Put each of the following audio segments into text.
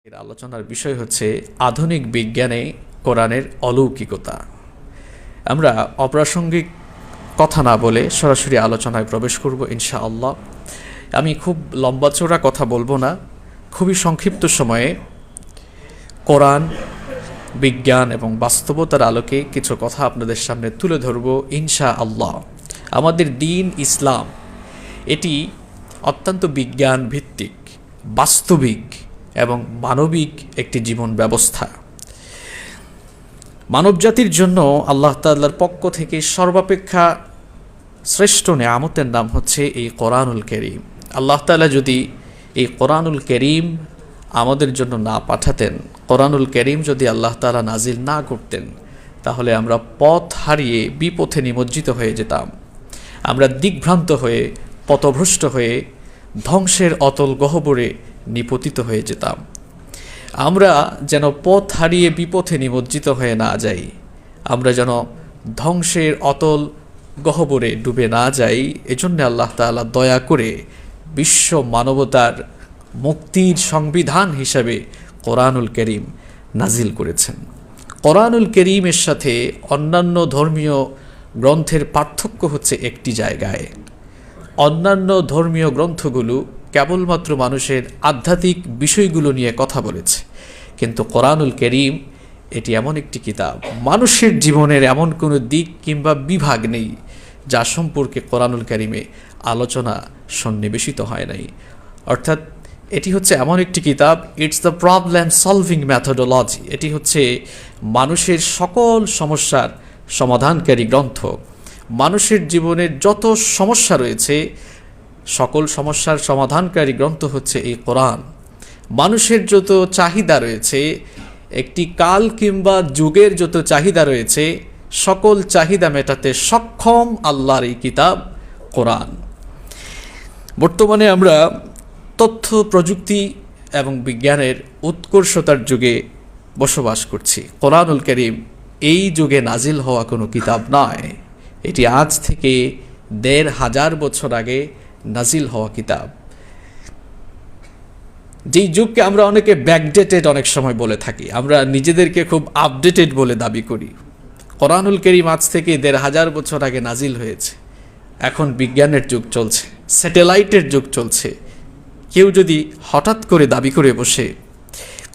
এর আলোচনার বিষয় হচ্ছে আধুনিক বিজ্ঞানে কোরআনের অলৌকিকতা। আমরা অপ্রাসঙ্গিক কথা না বলে সরাসরি আলোচনায় প্রবেশ করব ইনশাআল্লাহ। আমি খুব লম্বাচড়া কথা বলবো না, খুবই সংক্ষিপ্ত সময়ে কোরআন, বিজ্ঞান এবং বাস্তবতার আলোকে কিছু কথা আপনাদের সামনে তুলে ধরব ইনশাআল্লাহ। আমাদের দ্বীন ইসলাম এটি অত্যন্ত বিজ্ঞান ভিত্তিক, বাস্তবিক এবং মানবিক একটি জীবন ব্যবস্থা। মানবজাতির জন্য আল্লাহ তাআলার পক্ষ থেকে সর্বাপেক্ষা শ্রেষ্ঠ নেয়ামতের নাম হচ্ছে এই কোরআনুল কারীম। আল্লাহ তাআলা যদি এই কোরআনুল কারীম আমাদের জন্য না পাঠাতেন, কোরআনুল কারীম যদি আল্লাহ তাআলা নাজিল না করতেন, তাহলে আমরা পথ হারিয়ে বিপথে নিমজ্জিত হয়ে যেতাম। আমরা দিকভ্রান্ত হয়ে, পথভ্রষ্ট হয়ে, ধ্বংসের অতল গহ্বরে নিপতিত হয়ে যেতাম। আমরা যেন পথ হারিয়ে বিপথে নিমজ্জিত হয়ে না যাই, আমরা যেন ধ্বংসের অতল গহ্বরে ডুবে না যাই, এজন্য আল্লাহ তাআলা দয়া করে বিশ্ব মানবতার মুক্তির সংবিধান হিসাবে কোরআনুল কারীম নাজিল করেছেন। কোরআনুল কারীমের সাথে অন্যান্য ধর্মীয় গ্রন্থের পার্থক্য হচ্ছে একটি জায়গায়। অন্যান্য ধর্মীয় গ্রন্থগুলো কেবলমাত্র মানুষের আধ্যাত্মিক বিষয়গুলো নিয়ে কথা বলেছে, কিন্তু কোরআনুল কারীম এটি এমন একটি কিতাব, মানুষের জীবনের এমন কোনো দিক কিংবা বিভাগ নেই যা সম্পর্কে কোরআনুল কারীমে আলোচনা সন্নিবেশিত হয় নাই। অর্থাৎ এটি হচ্ছে এমন একটি কিতাব, it's the problem solving methodology. এটি হচ্ছে মানুষের সকল সমস্যার সমাধানকারী গ্রন্থ। মানুষের জীবনের যত সমস্যা রয়েছে, সকল সমস্যার সমাধানকারী গ্রন্থ হচ্ছে এই কোরআন। মানুষের যত চাহিদা রয়েছে, একটি কাল কিংবা যুগের যত চাহিদা রয়েছে, সকল চাহিদা মেটাতে সক্ষম আল্লাহর এই কিতাব কোরআন। বর্তমানে আমরা তথ্য প্রযুক্তি এবং বিজ্ঞানের উৎকর্ষতার যুগে বসবাস করছি। কোরআনুল কারীম এই যুগে নাজিল হওয়া কোনো কিতাব নয়, এটি আজ থেকে ১৫০০ বছর আগে নাজিল হওয়া কিতাব। যেই যুগকে আমরা অনেকে ব্যাকডেটেড অনেক সময় বলে থাকি, আমরা নিজেদেরকে খুব আপডেটেড বলে দাবি করি। কোরআনুল কারীম আজ থেকে ১৫০০ বছর আগে নাজিল হয়েছে। এখন বিজ্ঞানের যুগ চলছে, স্যাটেলাইটের যুগ চলছে। কেউ যদি হঠাৎ করে দাবি করে বসে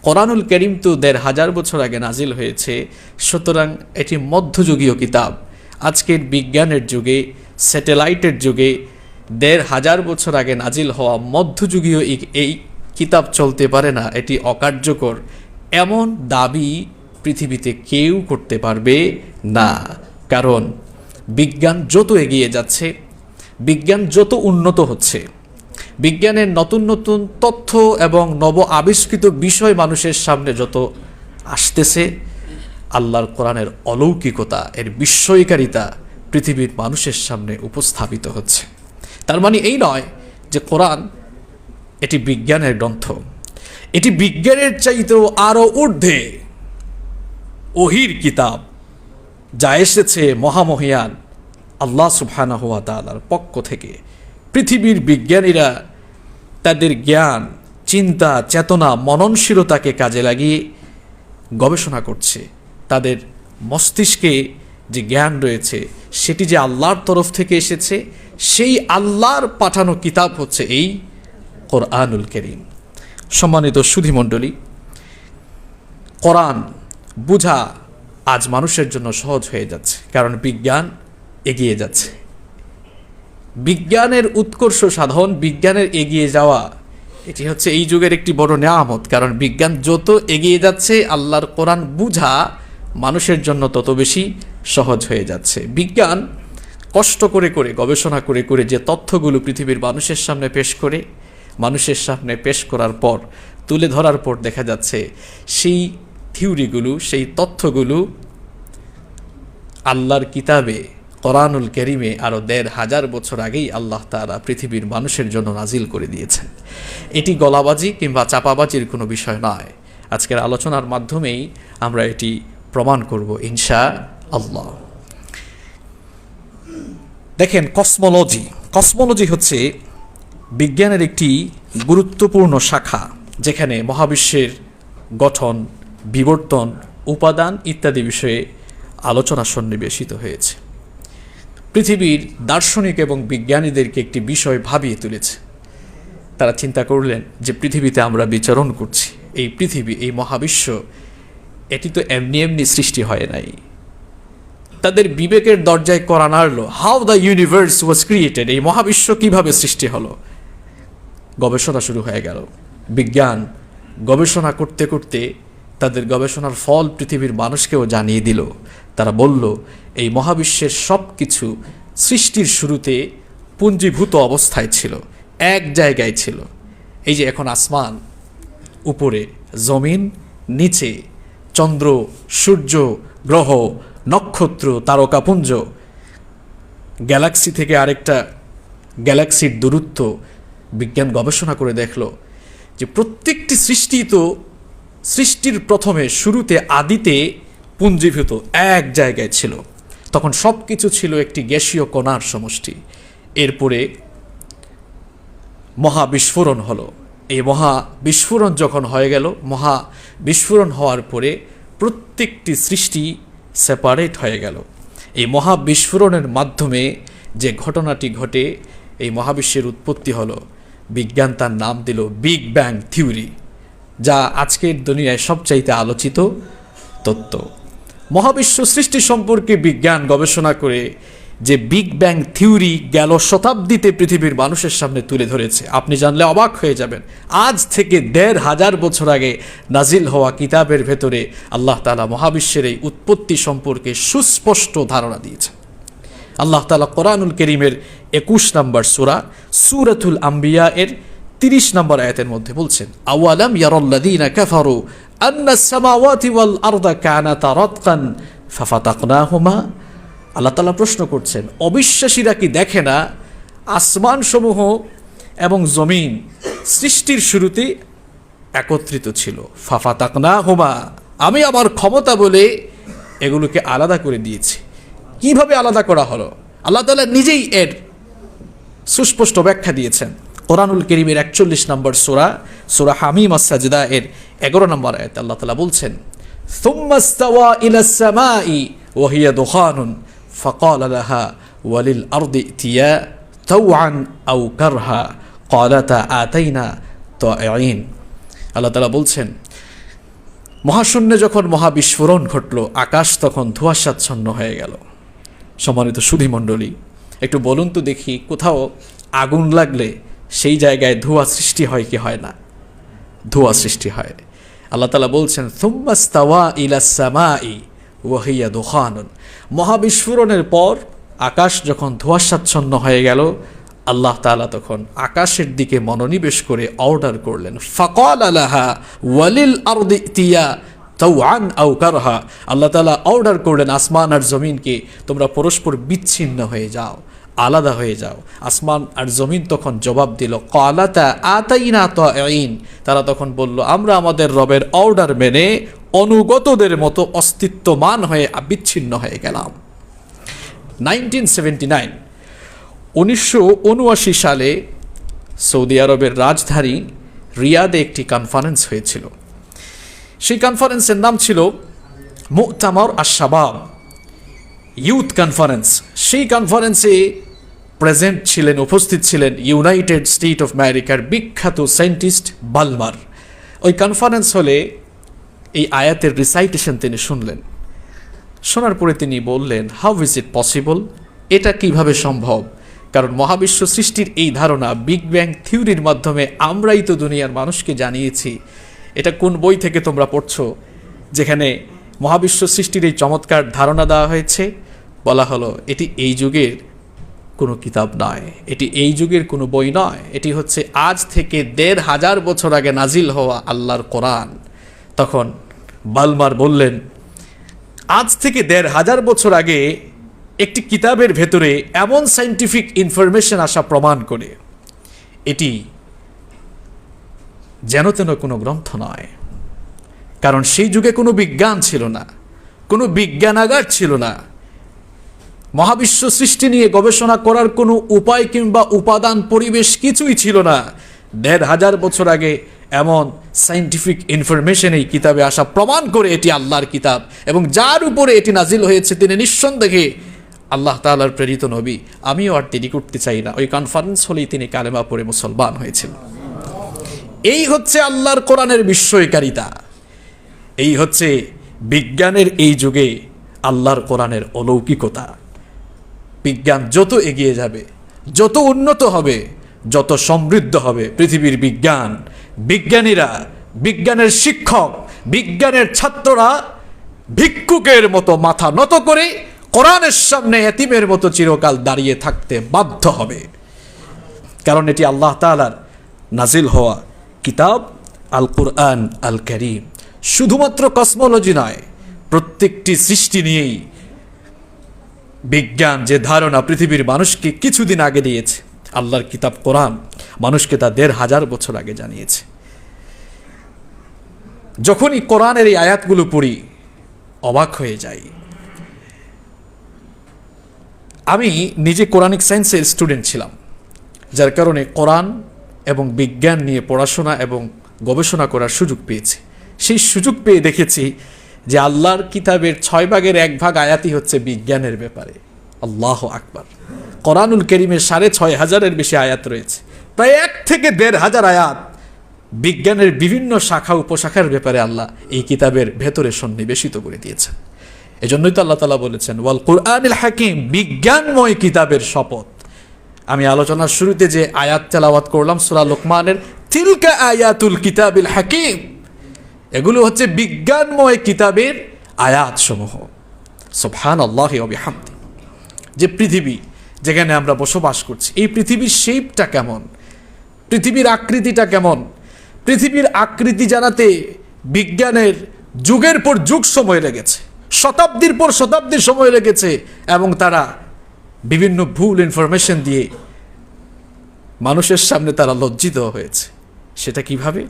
কোরআনুল কারীম তো ১৫০০ বছর আগে নাজিল হয়েছে, সুতরাং এটি মধ্যযুগীয় কিতাব। আজকের বিজ্ঞানের যুগে, স্যাটেলাইটের যুগে ১৫০০ বছর আগে নাজিল হওয়া মধ্যযুগীয় এই কিতাব চলতে পারে না, এটি অকার্যকর, এমন দাবি পৃথিবীতে কেউ করতে পারবে না। কারণ বিজ্ঞান যত এগিয়ে যাচ্ছে, বিজ্ঞান যত উন্নত হচ্ছে, বিজ্ঞানের নতুন নতুন তথ্য এবং নব আবিষ্কৃত বিষয় মানুষের সামনে যত আসতেছে, আল্লাহর কোরআনের অলৌকিকতা, এর বিস্ময়কারিতা পৃথিবীর মানুষের সামনে উপস্থাপিত হচ্ছে। তার মানে এই নয় যে কোরআন এটি বিজ্ঞানের গ্রন্থ। এটি বিজ্ঞানের চাইতেও আরও ঊর্ধ্বে ওহীর কিতাব, যা এসেছে মহামহিয়ান আল্লাহ সুবহানাহু ওয়া তাআলার পক্ষ থেকে। পৃথিবীর বিজ্ঞানীরা তাদের জ্ঞান, চিন্তা, চেতনা, মননশীলতাকে কাজে লাগিয়ে গবেষণা করছে। তাদের মস্তিষ্কে যে জ্ঞান রয়েছে, সেটি যে আল্লাহর তরফ থেকে এসেছে, সেই আল্লাহর পাঠানো কিতাব হচ্ছে এই কোরআনুল কারীম। সম্মানিত সুধীমণ্ডলী, কোরআন বোঝা আজ মানুষের জন্য সহজ হয়ে যাচ্ছে, কারণ বিজ্ঞান এগিয়ে যাচ্ছে। বিজ্ঞানের উৎকর্ষ সাধন, বিজ্ঞানের এগিয়ে যাওয়া, এটি হচ্ছে এই যুগের একটি বড় নেয়ামত। কারণ বিজ্ঞান যত এগিয়ে যাচ্ছে, আল্লাহর কোরআন বুঝা মানুষের জন্য তত বেশি সহজ হয়ে যাচ্ছে। বিজ্ঞান কষ্ট করে করে, গবেষণা করে করে যে তথ্যগুলো পৃথিবীর মানুষের সামনে পেশ করে, মানুষের সামনে পেশ করার পর, তুলে ধরার পর দেখা যাচ্ছে সেই থিওরিগুলো, সেই তথ্যগুলো আল্লাহর কিতাবে কোরআনুল কারীমে আরও ১৫০০ বছর আগেই আল্লাহ তাআলা পৃথিবীর মানুষের জন্য নাজিল করে দিয়েছেন। এটি গলাবাজি কিংবা চাপাবাজির কোনো বিষয় নয়। আজকের আলোচনার মাধ্যমেই আমরা এটি প্রমাণ করব ইনশাআল্লাহ। দেখেন, কসমোলজি হচ্ছে বিজ্ঞানের একটি গুরুত্বপূর্ণ শাখা, যেখানে মহাবিশ্বের গঠন, বিবর্তন, উপাদান ইত্যাদি বিষয়ে আলোচনা সন্নিবেশিত হয়েছে। পৃথিবীর দার্শনিক এবং বিজ্ঞানীদেরকে একটি বিষয় ভাবিয়ে তুলেছে। তারা চিন্তা করলেন যে পৃথিবীতে আমরা বিচরণ করছি, এই পৃথিবী, এই মহাবিশ্ব, এটি তো এমনি এমনি সৃষ্টি হয় নাই। তাদের বিবেকের দরজায় কড়া নাড়ল, how the universe was created, এই মহাবিশ্ব কিভাবে সৃষ্টি হলো। গবেষণা শুরু হয়ে গেল। বিজ্ঞান গবেষণা করতে করতে তাদের গবেষণার ফল পৃথিবীর মানুষকেও জানিয়ে দিল। তারা বলল, এই মহাবিশ্বের সব কিছু সৃষ্টির শুরুতে পুঞ্জীভূত অবস্থায় ছিল, এক জায়গায় ছিল। এই যে এখন আসমান, উপরে জমিন, নিচে চন্দ্র, সূর্য, গ্রহ, নক্ষত্র, তারকাপুঞ্জ, গ্যালাক্সি থেকে আরেকটা গ্যালাক্সির দূরত্ব, বিজ্ঞান গবেষণা করে দেখল যে প্রত্যেকটি সৃষ্টি তো সৃষ্টির প্রথমে, শুরুতে, আদিতে পুঞ্জীভূত এক জায়গায় ছিল। তখন সব কিছু ছিল একটি গ্যাসীয় কণার সমষ্টি। এরপরে মহাবিস্ফোরণ হলো। এই মহাবিস্ফোরণ যখন হয়ে গেল, মহাবিস্ফোরণ হওয়ার পরে প্রত্যেকটি সৃষ্টি সেপারেট হয়ে গেল। এই মহাবিস্ফোরণের মাধ্যমে যে ঘটনাটি ঘটে, এই মহাবিশ্বের উৎপত্তি হলো। বিজ্ঞান তার নাম দিল বিগ ব্যাং থিওরি, যা আজকের দুনিয়ায় সবচাইতে আলোচিত তত্ত্ব। মহাবিশ্ব সৃষ্টি সম্পর্কে বিজ্ঞান গবেষণা করে যে বিগ ব্যাং থিওরি গেল শতাব্দীতে পৃথিবীর মানুষের সামনে তুলে ধরেছে, আপনি জানলে অবাক হয়ে যাবেন। আজ থেকে ১৫০০ বছর আগে নাজিল হওয়া কিতাবের ভেতরে আল্লাহ তাআলা মহাবিশ্বের এই উৎপত্তি সম্পর্কে সুস্পষ্ট ধারণা দিয়েছেন। আল্লাহ তাআলা কোরআনুল কারীমের ২১ নম্বর সূরা সূরাতুল আম্বিয়া এর ৩০ নম্বর আয়াতের মধ্যে বলছেন, আওয়ালাম ইয়ারাল্লাযীনা কাফারু আন্নাস সামাওয়াতি ওয়াল আরদা কানাতা রাতকান ফাফাতাকনাহুমা। আল্লাহ তাআলা প্রশ্ন করছেন, অবিশ্বাসীরা কি দেখে না আসমানসমূহ এবং জমিন সৃষ্টির শুরুতে একত্রিত ছিল। ফাফাতাকনাহুমা, আমি আমার ক্ষমতা বলে এগুলোকে আলাদা করে দিয়েছি। কিভাবে আলাদা করা হলো, আল্লাহ তাআলা নিজেই এর সুস্পষ্ট ব্যাখ্যা দিয়েছেন। কোরআনুল কারীমের ৪১ নম্বর সূরা হামিম আস-সাজদা এর ১১ নম্বর আয়াতে আল্লাহ তাআলা বলছেন, সুম্মা ইসতাওয়া ইলাস সামাই ওয়া হিয়া দুখানুন ফাকালা লাহা ওয়ালিল আরদি ইতিয়া তাওআন আও কারহা ক্বালাতা আতাইনা তাইঈন। আল্লাহ তাআলা বলছেন, মহাশূন্যে যখন মহাবিস্ফোরণ ঘটল, আকাশ তখন ধোঁয়াচ্ছন্ন হয়ে গেল। সম্মানিত সুধীমণ্ডলী, একটু বলুন তো দেখি, কোথাও আগুন লাগলে সেই জায়গায় ধোঁয়া সৃষ্টি হয় কি হয় না? ধোঁয়া সৃষ্টি হয়। আল্লাহ তাআলা বলছেন, সুম্মা ইসতাওয়া ইলাস সামাই ওয়া হিয়া দুখানুন। মহাবিস্ফোরণের পর আকাশ যখন ধোঁয়াচ্ছন্ন হয়ে গেল, আল্লাহ তাআলা তখন আকাশের দিকে মনোনিবেশ করে অর্ডার করলেন, ফাকালা লাহা ওয়ালিল আরদি ইতিয়া তাওআন আও কারহা। আল্লাহ তাআলা অর্ডার করলেন আসমান আর জমিনকে, তোমরা পরস্পর বিচ্ছিন্ন হয়ে যাও, আলাদা হয়ে যাও। আসমান আর জমিন তখন জবাব দিল, ক্বালাতা আতাইনা তাইঈন। তারা তখন বলল, আমরা আমাদের রবের অর্ডার মেনে অনুগতদের মতো অস্তিত্বমান হয়ে বিচ্ছিন্ন হয়ে গেলাম। 1979 সালে সৌদি আরবের রাজধানী রিয়াদে একটি কনফারেন্স হয়েছিল। সেই কনফারেন্সের নাম ছিল মু'তামার আশ-শাবাব, ইউথ কনফারেন্স। সেই কনফারেন্সে উপস্থিত ছিলেন ইউনাইটেড স্টেট অফ আমেরিকার বিখ্যাত সায়েন্টিস্ট বালমার। ওই কনফারেন্স হলে এই আয়াতের রিসাইটেশন তিনি শুনলেন। শোনার পরে তিনি বললেন, হাউ ইজ ইট পসিবল, এটা কিভাবে সম্ভব? কারণ মহাবিশ্ব সৃষ্টির এই ধারণা বিগ ব্যাং থিওরির মাধ্যমে আমরাই তো দুনিয়ার মানুষকে জানিয়েছি। এটা কোন বই থেকে তোমরা পড়ছো যেখানে মহাবিশ্ব সৃষ্টির এই চমৎকার ধারণা দেওয়া হয়েছে? বলা হলো, এটি এই যুগের কোনো কিতাব নয়, এটি এই যুগের কোনো বই নয়, এটি হচ্ছে আজ থেকে ১৫০০ বছর আগে নাজিল হওয়া আল্লাহর কোরআন। তখন বালমার বললেন, আজ থেকে ১৫০০ বছর আগে একটি কিতাবের ভেতরে এমন সায়েন্টিফিক ইনফরমেশন আসা প্রমাণ করে এটি যেন তেন কোনো গ্রন্থ নয়। কারণ সেই যুগে কোনো বিজ্ঞান ছিল না, কোনো বিজ্ঞানাগার ছিল না, মহাবিশ্ব সৃষ্টি নিয়ে গবেষণা করার কোনো উপায় কিংবা উপাদান পরিবেশ কিছুই ছিল না। ১৫০০ বছর আগে এমন সায়েন্টিফিক ইনফরমেশন এই কিতাবে আসা প্রমাণ করে এটি আল্লাহর কিতাব এবং যার উপরে এটি নাজিল হয়েছে তিনি নিঃসন্দেহে আল্লাহ তাআলার প্রেরিত নবী। আমিও আর দেরি করতে চাই না, ওই কনফারেন্স হলেই তিনি কালেমা পড়ে মুসলমান হয়েছিল। এই হচ্ছে আল্লাহর কোরআনের বিস্ময়কারিতা, এই হচ্ছে বিজ্ঞানের এই যুগে আল্লাহর কোরআনের অলৌকিকতা। বিজ্ঞান যত এগিয়ে যাবে, যত উন্নত হবে, যত সমৃদ্ধ হবে পৃথিবীর বিজ্ঞান, বিজ্ঞানীরা, বিজ্ঞানের শিক্ষক, বিজ্ঞানের ছাত্ররা ভিক্ষুকের মতো মাথা নত করে কোরআনের সামনে এতিমের মতো চিরকাল দাঁড়িয়ে থাকতে বাধ্য হবে। কারণ এটি আল্লাহ তাআলার নাজিল হওয়া কিতাব আল কুরআন আল কারীম। শুধুমাত্র কসমোলজি নয়, প্রত্যেকটি সৃষ্টি নিয়েই বিজ্ঞান যে ধারণা পৃথিবীর মানুষকে কিছুদিন আগে দিয়েছে, আল্লাহর কিতাব কোরআন মানুষকে তা ১৫০০ বছর আগে জানিয়েছে। যখনই কোরআনের এই আয়াতগুলো পড়ি অবাক হয়ে যাই। আমি নিজে কোরআনিক সায়েন্সের স্টুডেন্ট ছিলাম, যার কারণে কোরআন এবং বিজ্ঞান নিয়ে পড়াশোনা এবং গবেষণা করার সুযোগ পেয়েছি। সেই সুযোগ পেয়ে দেখেছি যে আল্লাহর কিতাবের ৬ ভাগের ১ ভাগ আয়াতই হচ্ছে বিজ্ঞানের ব্যাপারে। আল্লাহু আকবার! কোরআনুল কারীমের ৬৫০০-এর বেশি আয়াত রয়েছে, প্রায় ১ থেকে ১৫০০ আয়াত বিজ্ঞানের বিভিন্ন শাখা উপশাখার ব্যাপারে আল্লাহ এই কিতাবের ভেতরে সন্নিবেশিত করে দিয়েছেন। এজন্যই তো আল্লাহ তাআলা বলেছেন ওয়াল কুরআনিল হাকিম, বিজ্ঞানময় কিতাবের শপথ। আমি আলোচনার শুরুতে যে আয়াত তেলাওয়াত করলাম সূরা লোকমানের, তিলকা আয়াতুল কিতাবিল হাকিম, এগুলো হচ্ছে বিজ্ঞানময় কিতাবের আয়াতসমূহ। সুবহানাল্লাহি ওয়া বিহামদি। যে পৃথিবী যেখানে আমরা বসবাস করছি, এই পৃথিবীর শেপটা কেমন, পৃথিবীর আকৃতিটা কেমন, পৃথিবীর আকৃতি জানাতে বিজ্ঞানের যুগের পর যুগ সময় লেগেছে, শতাব্দীর পর শতাব্দীর সময় লেগেছে, এবং তারা বিভিন্ন ভুল ইনফরমেশন দিয়ে মানুষের সামনে তারা লজ্জিত হয়েছে। সেটা কিভাবে?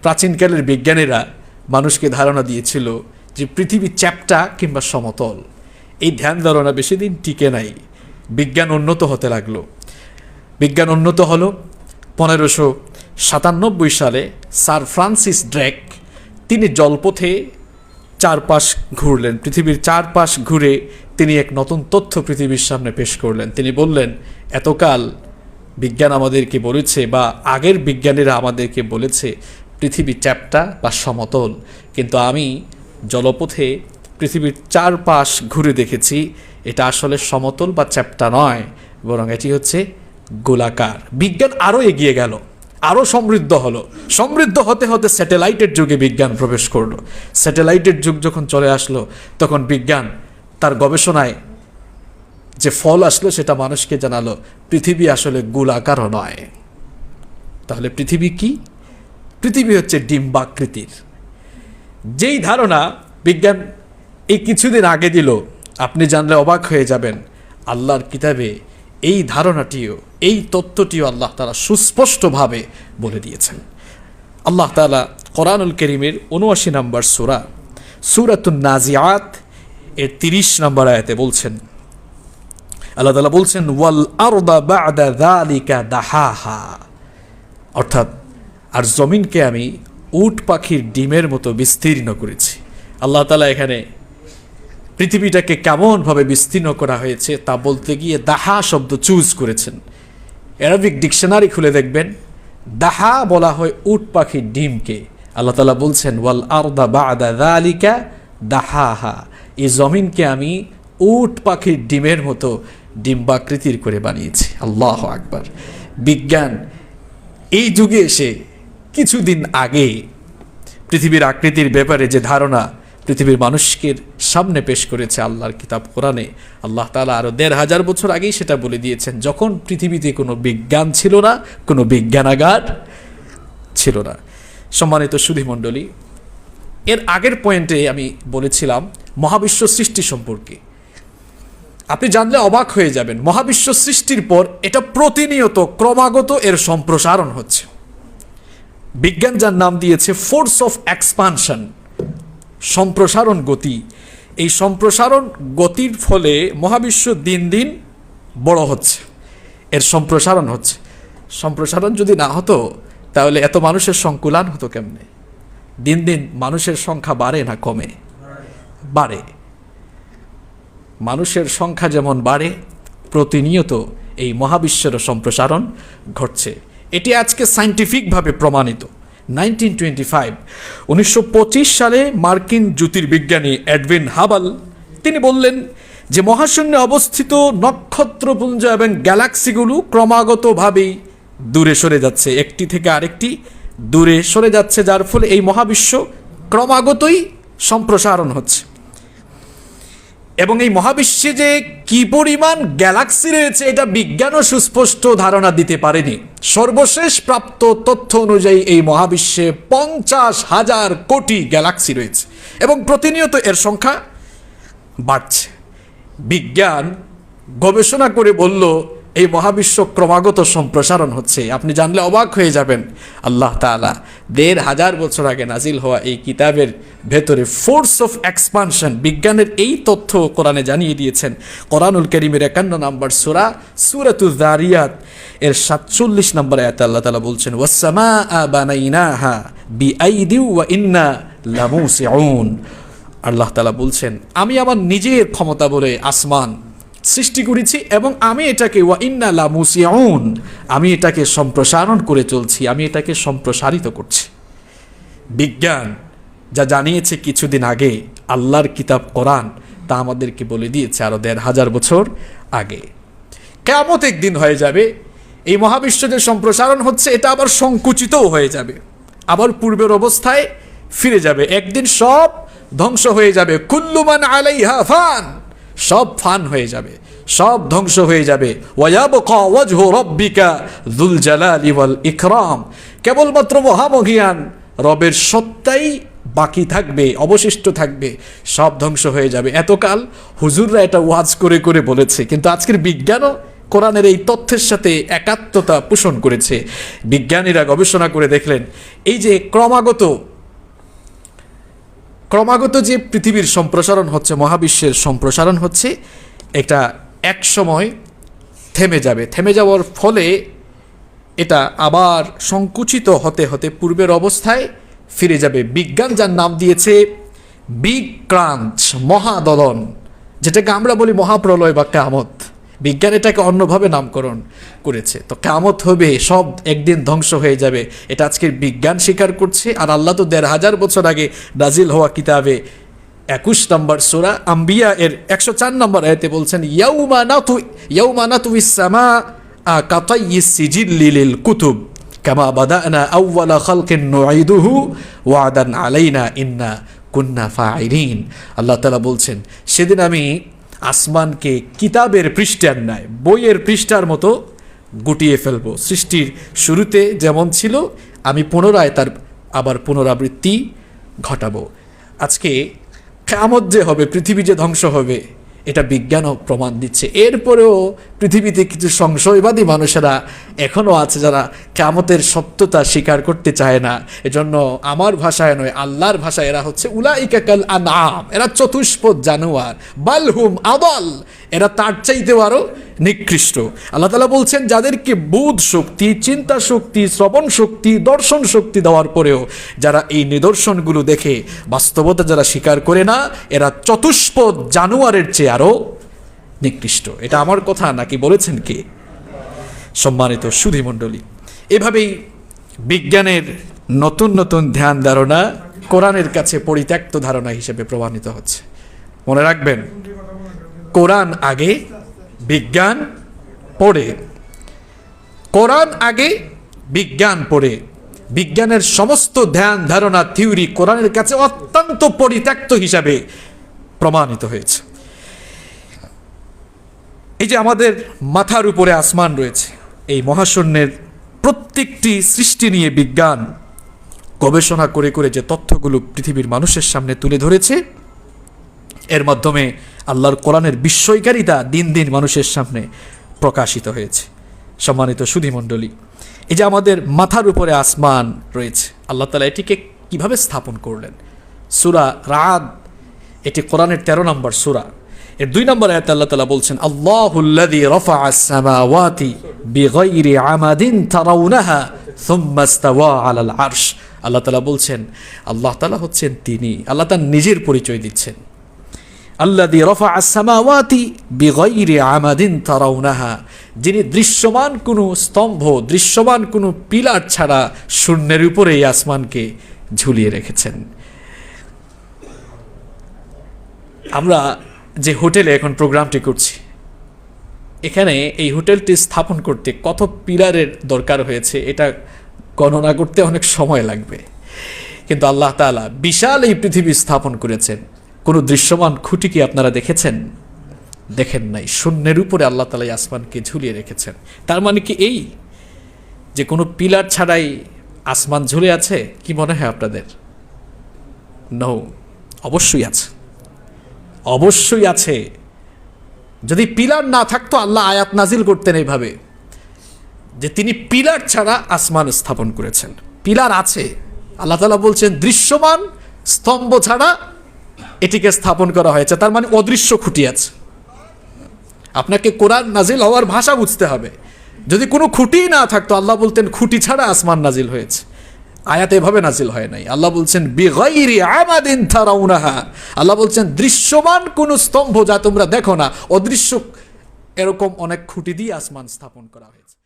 প্রাচীনকালের বিজ্ঞানীরা মানুষকে ধারণা দিয়েছিল যে পৃথিবী চ্যাপ্টা কিংবা সমতল। এই ধ্যান ধারণা বেশি দিন টিকে নাই। বিজ্ঞান উন্নত হতে লাগলো। বিজ্ঞান উন্নত হলো 1597 সালে স্যার ফ্রান্সিস ড্রেক, তিনি জলপথে চারপাশ ঘুরলেন, পৃথিবীর চারপাশ ঘুরে তিনি এক নতুন তথ্য পৃথিবীর সামনে পেশ করলেন। তিনি বললেন, এতকাল বিজ্ঞান আমাদেরকে বলেছে বা আগের বিজ্ঞানীরা আমাদেরকে বলেছে পৃথিবী চ্যাপ্টা বা সমতল, কিন্তু আমি জলপথে পৃথিবীর চারপাশ ঘুরে দেখেছি এটা আসলে সমতল বা চ্যাপ্টা নয়, বরং এটি হচ্ছে গোলাকার। বিজ্ঞান আরও এগিয়ে গেল, আরও সমৃদ্ধ হলো। সমৃদ্ধ হতে হতে স্যাটেলাইটের যুগে বিজ্ঞান প্রবেশ করলো। স্যাটেলাইটের যুগ যখন চলে আসলো, তখন বিজ্ঞান তার গবেষণায় যে ফল আসলো সেটা মানুষকে জানালো পৃথিবী আসলে গোলাকারও নয়। তাহলে পৃথিবী কি? পৃথিবী হচ্ছে ডিম্বাকৃতির। যেই ধারণা বিজ্ঞান এই কিছুদিন আগে দিল, আপনি জানলে অবাক হয়ে যাবেন, আল্লাহর কিতাবে এই ধারণাটিও, এই তত্ত্বটিও আল্লাহ তাআলা সুস্পষ্টভাবে বলে দিয়েছেন। আল্লাহ তাআলা কোরআনুল কারীমের ৭৯ নম্বর সূরা, সূরাতুন নাজিআত এর ৩০ নম্বর আয়াতে বলছেন, আল্লাহ তাআলা বলছেন ওয়াল আরদা বা'দা যালিকা দাহাহা, অর্থাৎ আর জমিনকে আমি উট পাখির ডিমের মতো বিস্তীর্ণ করেছি। আল্লাহ তাআলা এখানে পৃথিবীটাকে কেমনভাবে বিস্তীর্ণ করা হয়েছে তা বলতে গিয়ে দাহা শব্দ চুজ করেছেন। অ্যারাবিক ডিকশনারি খুলে দেখবেন, দাহা বলা হয় উট পাখির ডিমকে। আল্লাহ তাআলা বলছেন ওয়াল আরদা বা'দা যালিকা দাহাহা, এই জমিনকে আমি উট পাখির ডিমের মতো ডিম্বাকৃতির করে বানিয়েছি। আল্লাহু আকবার! বিজ্ঞান এই যুগে এসে কিছুদিন আগে পৃথিবীর আকৃতির ব্যাপারে যে ধারণা পৃথিবীর মানুষকে সামনে পেশ করেছে আল্লাহর কিতাব কোরআনে, আল্লাহ তাআলা আরও ১৫০০ বছর আগেই সেটা বলে দিয়েছেন, যখন পৃথিবীতে কোনো বিজ্ঞান ছিল না, কোনো বিজ্ঞানাগার ছিল না। সম্মানিত সুধীমণ্ডলী, এর আগের পয়েন্টে আমি বলেছিলাম মহাবিশ্ব সৃষ্টি সম্পর্কে। আপনি জানলে অবাক হয়ে যাবেন, মহাবিশ্ব সৃষ্টির পর এটা প্রতিনিয়ত ক্রমাগত এর সম্প্রসারণ হচ্ছে। বিজ্ঞান যার নাম দিয়েছে ফোর্স অফ এক্সপানশন, সম্প্রসারণ গতি। এই সম্প্রসারণ গতির ফলে মহাবিশ্ব দিন দিন বড় হচ্ছে, এর সম্প্রসারণ হচ্ছে। সম্প্রসারণ যদি না হতো তাহলে এত মানুষের সংকুলান হতো কেমনে? দিন দিন মানুষের সংখ্যা বাড়ে না কমে? বাড়ে। মানুষের সংখ্যা যেমন বাড়ে, প্রতিনিয়ত এই মহাবিশ্বের সম্প্রসারণ ঘটছে। এটি আজকে সায়েন্টিফিকভাবে প্রমাণিত। 1925 সালে মার্কিন জ্যোতির্বিজ্ঞানী এডউইন হাবল তিনি বললেন যে মহাশূন্যে অবস্থিত নক্ষত্রপুঞ্জ এবং গ্যালাক্সিগুলো ক্রমাগতভাবেই দূরে সরে যাচ্ছে, একটি থেকে আরেকটি দূরে সরে যাচ্ছে, যার ফলে এই মহাবিশ্ব ক্রমাগতই সম্প্রসারণ হচ্ছে। এবং এই মহাবিশ্বে যে কি পরিমাণ গ্যালাক্সি রয়েছে এটা বিজ্ঞানও সুস্পষ্ট ধারণা দিতে পারেনি। সর্বশেষ প্রাপ্ত তথ্য অনুযায়ী এই মহাবিশ্বে 50,000 কোটি গ্যালাক্সি রয়েছে এবং প্রতিনিয়ত এর সংখ্যা বাড়ছে। বিজ্ঞান গবেষণা করে বলল এই মহাবিশ্ব ক্রমাগত সম্প্রসারণ হচ্ছে। আপনি জানলে অবাক হয়ে যাবেন, আল্লাহ তাআলা 1,500 বছর আগে নাজিল হওয়া এই কিতাবের ভেতরে ফোর্স অফ এক্সপানশন, বিজ্ঞানের এই তথ্য কোরআনে জানিয়ে দিয়েছেন। কোরআনুল কারীমের 51 নম্বর সূরা সূরাতুয যারিয়াত এর 47 নম্বর আয়াতে আল্লাহ তাআলা বলছেন, ওয়াস-সামাআ বানাইনাহা বিআইদি ওয়া ইন্না লামুসিউন। আল্লাহ তাআলা বলছেন, আমি আমার নিজের ক্ষমতা বলে আসমান সৃষ্টি করেছি এবং আমি এটাকে ওয়া ইন্না লামুসিউন, আমি এটাকে সম্প্রসারণ করে চলছি, আমি এটাকে সম্প্রসারিত করছি। বিজ্ঞান যা জানিয়েছে কিছুদিন আগে, আল্লাহর কিতাব কোরআন তা আমাদেরকে বলে দিয়েছে আরো 1,500 বছর আগে। কিয়ামত একদিন হয়ে যাবে, এই মহাবিশ্ব যে সম্প্রসারণ হচ্ছে এটা আবার সংকুচিতও হয়ে যাবে, আবার পূর্বের অবস্থায় ফিরে যাবে। একদিন সব ধ্বংস হয়ে যাবে। কুল্লু মান আলাইহা ফান, সব ফান হয়ে যাবে, সব ধ্বংস হয়ে যাবে। ওয়ায়াবকা ওয়াজহু রাব্বিকা যুল জালালি ওয়াল ইকরাম, কেবলমাত্র মহামহিয়ান রবের সত্তাই বাকি থাকবে, অবশিষ্ট থাকবে, সব ধ্বংস হয়ে যাবে। এতকাল হুজুররা এটা ওয়াজ করে করে বলেছে, কিন্তু আজকের বিজ্ঞানও কোরআনের এই তথ্যের সাথে একাত্মতা পোষণ করেছে। বিজ্ঞানীরা গবেষণা করে দেখলেন এই যে ক্রমাগত যে পৃথিবীর সম্প্রসারণ হচ্ছে, মহাবিশ্বের সম্প্রসারণ হচ্ছে, এটা এক সময় থেমে যাবে। থেমে যাওয়ার ফলে এটা আবার সংকুচিত হতে হতে পূর্বের অবস্থায় ফিরে যাবে। বিজ্ঞান যার নাম দিয়েছে বিগ ক্রাঞ্চ, মহাদলন, যেটাকে আমরা বলি মহাপ্রলয় বা কিয়ামত, বিজ্ঞান এটাকে অন্যভাবে নামকরণ করেছে। তো কিয়ামত হবে, সব একদিন ধ্বংস হয়ে যাবে, এটা আজকের বিজ্ঞান স্বীকার করছে। আর আল্লাহ তো 1,500 বছর আগে নাজিল হওয়া কিতাবে 21 নম্বর সূরা আম্বিয়া এর 104 নম্বর আয়াতে বলছেন, ইয়াউমা নাতুইস সামাআ কাতাইয়িস সিজিল্লি লিল কুতুব কামা বাদানা আউওয়ালা খালকিন নুঈদুহু ওয়াদান আলাইনা ইন্না কুন্না ফাইলিন। আল্লাহ তাআলা বলছেন, সেদিন আমি আসমানকে কিতাবের পৃষ্ঠার ন্যায়, বইয়ের পৃষ্ঠার মতো গুটিয়ে ফেলবো। সৃষ্টির শুরুতে যেমন ছিল আমি পুনরায় তার আবার পুনরাবৃত্তি ঘটাবো। আজকে কিয়ামত যে হবে, পৃথিবী যে ধ্বংস হবে, এটা বিজ্ঞানও প্রমাণ দিচ্ছে। এরপরেও পৃথিবীতে কিছু সংশয়বাদী মানুষেরা এখনও আছে যারা কিয়ামতের সত্যতা স্বীকার করতে চায় না। এজন্য আমার ভাষায় নয়, আল্লাহর ভাষায় এরা হচ্ছে উলাইকা কাল আনআম, এরা চতুষ্পদ জানোয়ার, বালহুম আদাল, এরা তার চাইতেও আরো নিকৃষ্ট। আল্লাহ তাআলা বলছেন, যাদেরকে বুধ শক্তি, চিন্তা শক্তি, শ্রবণ শক্তি, দর্শন শক্তি দেওয়ার পরেও যারা এই নিদর্শনগুলো দেখে বাস্তবতা যারা স্বীকার করে না, এরা চতুষ্পদ জানোয়ারের চেয়ে আরো নিকৃষ্ট। এটা আমার কথা নাকি বলেছেন কে? সম্মানিত সুধীমণ্ডলী, এভাবেই বিজ্ঞানের নতুন নতুন ধ্যান ধারণা কোরআনের কাছে পরিত্যক্ত ধারণা হিসেবে প্রমাণিত হচ্ছে। মনে রাখবেন, কোরআন আগে, বিজ্ঞান পড়ে। কোরআন আগে, বিজ্ঞান পড়ে। বিজ্ঞানের সমস্ত ধ্যান ধারণা, থিওরি কোরআনের কাছে অত্যন্ত পরিত্যক্ত হিসাবে প্রমাণিত হয়েছে। এই যে আমাদের মাথার উপরে আসমান রয়েছে, এই মহাশূন্যের প্রত্যেকটি সৃষ্টি নিয়ে বিজ্ঞান গবেষণা করে করে যে তথ্যগুলো পৃথিবীর মানুষের সামনে তুলে ধরেছে, এর মাধ্যমে আল্লাহর কোরআনের বিস্ময়কারিতা দিন দিন মানুষের সামনে প্রকাশিত হয়েছে। সম্মানিত সুধীমণ্ডলী, এই যে আমাদের মাথার উপরে আসমান রয়েছে, আল্লাহ তাআলা এটিকে কিভাবে স্থাপন করলেন? সূরা রাদ, এটি কোরআনের 13 নম্বর সূরা, এর 2 নম্বর আয়াতে আল্লাহ তাআলা বলছেন, আল্লাহুল্লাযী রাফা'আস সামাওয়াতি বিগাইরি আমাদিন তারাউনাহা সুম্মা ইস্তাওয়া আলাল আরশ। আল্লাহ তাআলা বলছেন, আল্লাহ তাআলা হচ্ছেন তিনি, আল্লাহ তার নিজের পরিচয় দিচ্ছেন। আল্লাযী রাফা আস-সামাওয়াতি বিগাইরি আমাদিন তারাউনাহা, যিনি দৃশ্যমান কোনো স্তম্ভ, দৃশ্যমান কোনো পিলার ছাড়া শূন্যের উপরে এই আসমানকে ঝুলিয়ে রেখেছেন। আমরা যে হোটেলে এখন প্রোগ্রামটি করছি, এখানে এই হোটেলটি স্থাপন করতে কত পিলারের দরকার হয়েছে এটা গণনা করতে অনেক সময় লাগবে, কিন্তু আল্লাহ তাআলা বিশাল এই পৃথিবী স্থাপন করেছেন। কোনো দৃশ্যমান খুঁটি কি আপনারা দেখেছেন? দেখেন নাই। শূন্যের উপরে আল্লাহ তাআলা এই আসমানকে ঝুলিয়ে রেখেছেন। তার মানে কি এই যে কোনো পিলার ছাড়াই আসমান ঝুলে আছে? কি মনে হয় আপনাদের? নো, অবশ্যই আছে, অবশ্যই আছে। যদি পিলার না থাকতো আল্লাহ আয়াত নাজিল করতেন এইভাবে যে তিনি পিলার ছাড়া আসমান স্থাপন করেছেন। পিলার আছে, আল্লাহ তাআলা বলছেন দৃশ্যমান স্তম্ভ ছাড়া এটিকে স্থাপন করা হয়েছে। তার মানে অদৃশ্য খুঁটি আছে। আপনাকে কোরআন নাজিল হওয়ার ভাষা বুঝতে হবে। যদি কোনো খুঁটি না থাকতো আল্লাহ বলতেন খুঁটি ছাড়া আসমান নাজিল হয়েছে। আয়াত এভাবে নাজিল হয় নাই। আল্লাহ বলছেন বিগাইরি আমাদিন তারাউনাহা, আল্লাহ বলছেন দৃশ্যমান কোনো স্তম্ভ যা তোমরা দেখো না, অদৃশ্য এরকম অনেক খুঁটি দিয়ে আসমান স্থাপন করা হয়েছে।